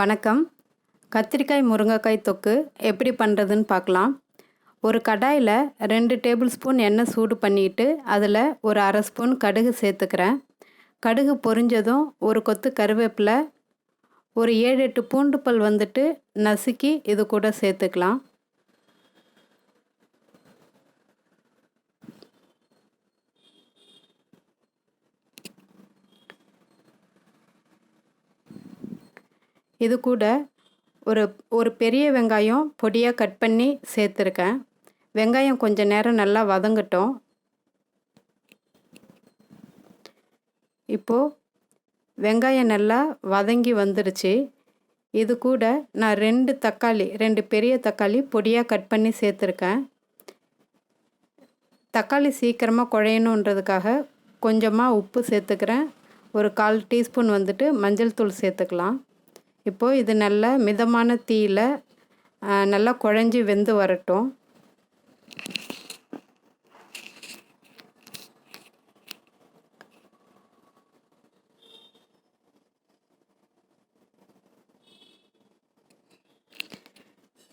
வணக்கம். கத்திரிக்காய் முருங்கைக்காய் தொக்கு எப்படி பண்ணுறதுன்னு பார்க்கலாம். ஒரு கடாயில் 2 டேபிள் ஸ்பூன் எண்ணெய் சூடு பண்ணிட்டு அதில் ஒரு அரை ஸ்பூன் கடுகு சேர்த்துக்கிறேன். கடுகு பொரிஞ்சதும் ஒரு கொத்து கருவேப்பிலை, ஒரு 7-8 பூண்டு பல் நசுக்கி இது கூட சேர்த்துக்கலாம். இது கூட ஒரு பெரிய வெங்காயம் பொடியாக கட் பண்ணி சேர்த்துருக்கேன். வெங்காயம் கொஞ்சம் நேரம் நல்லா வதங்கட்டும். இப்போது வெங்காயம் நல்லா வதங்கி வந்துருச்சு. இது கூட நான் 2 பெரிய தக்காளி பொடியாக கட் பண்ணி சேர்த்துருக்கேன். தக்காளி சீக்கிரமாக குழையணுன்றதுக்காக கொஞ்சமாக உப்பு சேர்த்துக்கிறேன். ஒரு 1/4 டீஸ்பூன் மஞ்சள் தூள் சேர்த்துக்கலாம். இப்போது இது நல்ல மிதமான தீயில் நல்லா குழஞ்சி வெந்து வரட்டும்.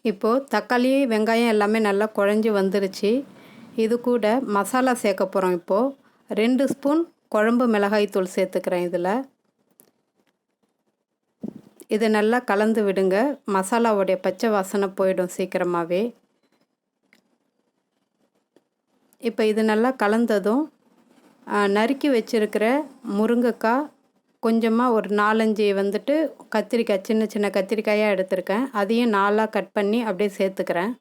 இப்போது தக்காளி வெங்காயம் எல்லாமே நல்லா குழஞ்சி வந்துருச்சு. இது கூட மசாலா சேர்க்க போகிறோம். இப்போது 2 ஸ்பூன் குழம்பு மிளகாய் தூள் சேர்த்துக்கிறேன். இதை நல்லா கலந்து விடுங்க. மசாலாவுடைய பச்சை வாசனை போயிடும் சீக்கிரமாகவே. இப்போ இது நல்லா கலந்ததும் நறுக்கி வச்சுருக்கிற முருங்கைக்காய், கொஞ்சமாக ஒரு 4-5 கத்திரிக்காய், சின்ன சின்ன கத்திரிக்காயாக எடுத்திருக்கேன். அதையும் 4ஆக கட் பண்ணி அப்படியே சேர்த்துக்கிறேன்.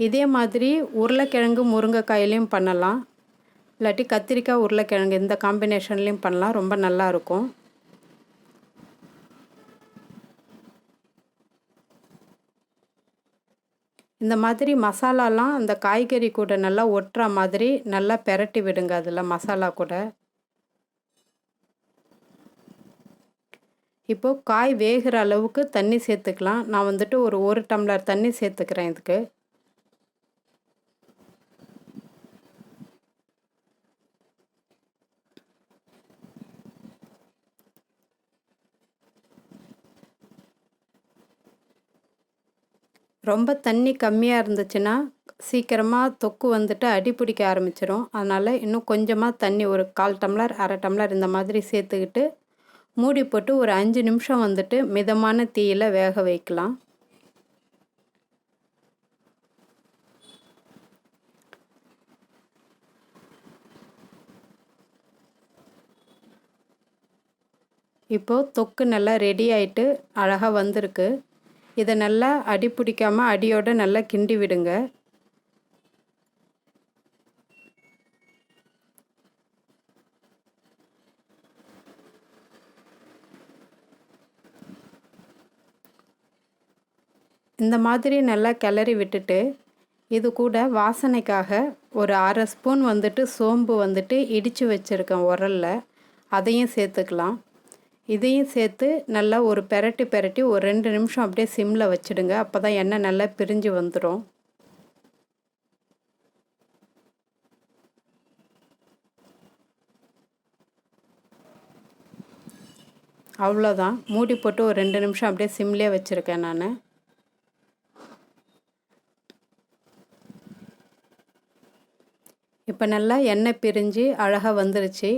இதே மாதிரி உருளைக்கிழங்கு முருங்கைக்காயிலையும் பண்ணலாம். இல்லாட்டி கத்திரிக்காய் உருளைக்கிழங்கு இந்த காம்பினேஷன்லேயும் பண்ணலாம். ரொம்ப நல்லாயிருக்கும். இந்த மாதிரி மசாலாலாம் அந்த காய்கறி கூட நல்லா ஒட்டுற மாதிரி நல்லா பெரட்டி விடுங்க. அதில் மசாலா கூட. இப்போது காய் வேகிற அளவுக்கு தண்ணி சேர்த்துக்கலாம். நான் ஒரு டம்ளர் தண்ணி சேர்த்துக்கிறேன். இதுக்கு ரொம்ப தண்ணி கம்மியாக இருந்துச்சுன்னா சீக்கிரமாக தொக்கு அடி பிடிக்க ஆரம்பிச்சிடும். அதனால் இன்னும் கொஞ்சமாக தண்ணி ஒரு 1/4 டம்ளர், அரை டம்ளர் இந்த மாதிரி சேர்த்துக்கிட்டு மூடி போட்டு ஒரு 5 நிமிஷம் மிதமான தீயில் வேக வைக்கலாம். இப்போது தொக்கு நல்லா ரெடி ஆகிட்டு அழகாக வந்திருக்கு. இதை நல்லா அடி பிடிக்காமல் அடியோடு நல்லா கிண்டி விடுங்க. இந்த மாதிரி நல்லா கிளறி விட்டுட்டு இது கூட வாசனைக்காக ஒரு அரை ஸ்பூன் சோம்பு இடித்து வச்சுருக்கேன் உரலில். அதையும் சேர்த்துக்கலாம். இதையும் சேர்த்து நல்லா ஒரு பெரட்டி ஒரு 2 நிமிஷம் அப்படியே சிம்மில் வச்சுடுங்க. அப்போ தான் எண்ணெய் நல்லா பிரிஞ்சு வந்துடும். அவ்வளோதான். மூடி போட்டு ஒரு 2 நிமிஷம் அப்படியே சிம்லேயே வச்சுருக்கேன் நான். இப்போ நல்லா எண்ணெய் பிரிஞ்சு அழகாக வந்துருச்சு.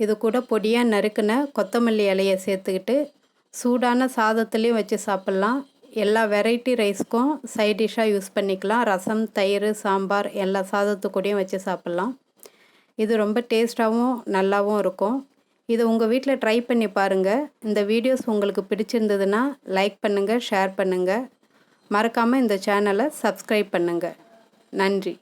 இது கூட பொடியாக நறுக்கின கொத்தமல்லி இலையை சேர்த்துக்கிட்டு சூடான சாதத்துலேயும் வச்சு சாப்பிட்லாம். எல்லா வெரைட்டி ரைஸ்க்கும் சைட் டிஷ்ஷாக யூஸ் பண்ணிக்கலாம். ரசம், தயிர், சாம்பார் எல்லா சாதத்துக்கூடையும் வச்சு சாப்பிட்லாம். இது ரொம்ப டேஸ்ட்டாகவும் நல்லாவும் இருக்கும். இது உங்கள் வீட்டில் ட்ரை பண்ணி பாருங்கள். இந்த வீடியோஸ் உங்களுக்கு பிடிச்சிருந்ததுன்னா லைக் பண்ணுங்கள், ஷேர் பண்ணுங்கள். மறக்காமல் இந்த சேனலை சப்ஸ்கிரைப் பண்ணுங்கள். நன்றி.